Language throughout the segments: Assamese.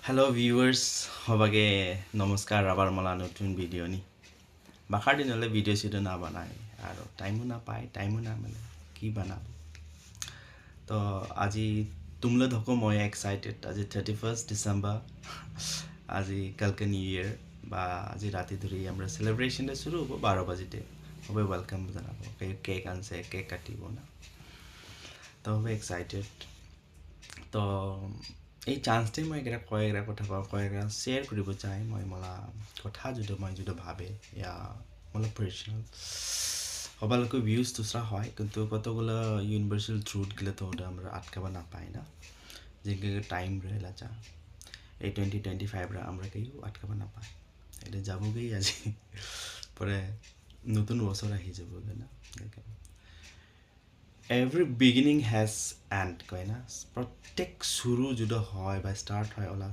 হ্যালো ভিউয়াৰ্স সবাকে নমস্কাৰ আবাৰ মালা নতুন ভিডিঅ' নি বাখাৰ দিনলৈ ভিডিঅ' চিডিঅ' নাবনায় আৰু টাইমো নাপায় টাইমো নামিলে কি বনাব তো আজি তুমলৈ ধকো মই এক্সাইটেড আজি 31st ডিসেম্বৰ আজি কালকে নিউ ইয়াৰ বা আজি ৰাতি ধৰি আমরা সেলিব্রেশনটা শুরু হবো 12 বাজিতে সবাই ওয়েলকাম জানাবো কেক আনছে কেক কাটিব না তো সবাই এক্সাইটেড তো এই চান্সটাই মই কয়েকটা কথা কয়েকটা শ্বেয়াৰ কৰিব চাই মই মলা কথা যদি মই যদি ভাবে ইয়া মলা পার্সোনাল সবালোকে ভিউজ দুসরা হয় কিন্তু কতগুলো ইউনিভার্সাল ট্রুথ গেলে তো ওটা আমরা আটকাবা না পাই না যেগুলো টাইম রয়েলা যা এই 2025 আমরা কেউ আটকাবা না পাই এটা যাবগেই আজি পরে নতুন বছর আহি যাবগে না এভরি বিগিনিং হ্যাজ এন্ড কয় না প্রত্যেক শুরু যদি হয় বা স্টার্ট হয় ওলা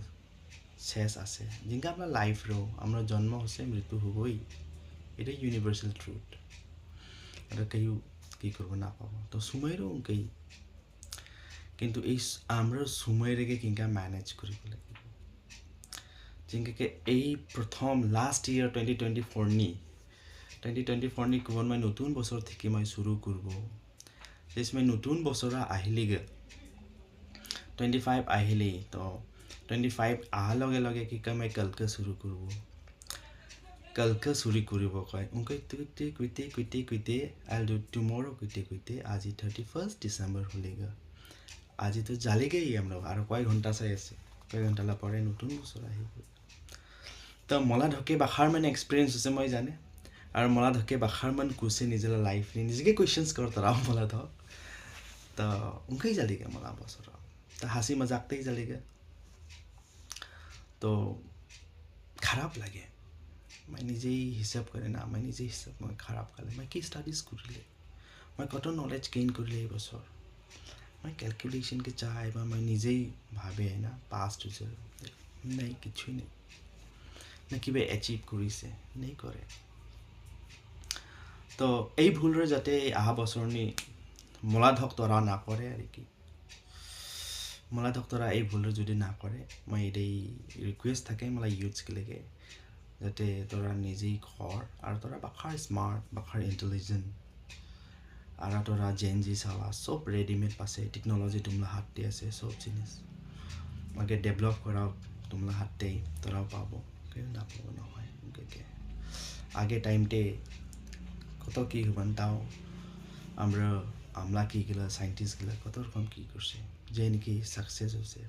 শেষ আছে যেটা আপনার লাইফরও আমরা জন্ম হচ্ছে মৃত্যু হবই এটা ইউনিভার্সাল ট্রুথ এটা কেউ কি করবো না পাবো তো সময়রও কেই কিন্তু এই আমরা সময়রেগে কিংকা ম্যানেজ কৰিব লাগিব যেনেকৈ এই প্ৰথম লাষ্ট ইয়াৰ 2024 নি কোন মই নতুন বছৰ থেকে মই শুৰু কৰব जिसमें नतून बसरा আহিলেগে 25 আহিলেই তো 25 আহাৰ লগে লগে কি কয় মই কালকে শুৰু কৰব কালকে শুৰু কৰব কয় উনকে কুইতে আইল ডু টুমৰো কুইতে আজি 31st ডিসেম্বৰ হলেগা আজি তো জালেগেই আমরা আর কয় ঘন্টা চাই আছে কয় ঘন্টালা পরে নতুন বছর আহিব তো মলা ঢকে বাখাৰ মানে এক্সপিৰিয়েঞ্চ হৈছে মই জানে আৰু মলা ঢকে বাখাৰ মান কুছে নিজের লাইফ নিজকে কোয়েশ্চন্स करता रहा मला तो उनके जालेगा मला बसर तो हंसी मजाक ही जालेगा तो खराब लगे मैं निजे हिसाब करे ना मैं निजे हिसाब मैं खराब करे मैं की स्टाडीज कर मैं कत नलेज गेन कर बसर मैं कैलकुलेशन के चाहे मैं निजे भावे है ना पास्ट नहीं किच्छू नहीं ना कि एचिव करिसे नहीं करे तो এই ভুলরে যাতে আহা বছরনি মলাধক তরা না করে আর কি মলাধক তরা এই ভুলরে যদি না করে মই এই রিকোয়েস্ট থাকে মলা ইউথকে লেগে যাতে তোরা নিজেই ঘর আর তোরা বাখার স্মার্ট বাখার ইন্টেলিজেন্ট আর তোরা জেনজি চালা সব রেডিমেড পাছে টেকনোলজি তোমরা হাতে আছে সব জিনিস আগে ডেভেলপ করাও তোমরা হাতেই তোরাও পাবো কেউ না পাবো নহয় আগে টাইমতে কত কি হবান তাও আমরা আমলা কি গেলা সাইন্টিস্ট গেলা কত রকম কি করছে যে নাকি সাকসেস হয়েছে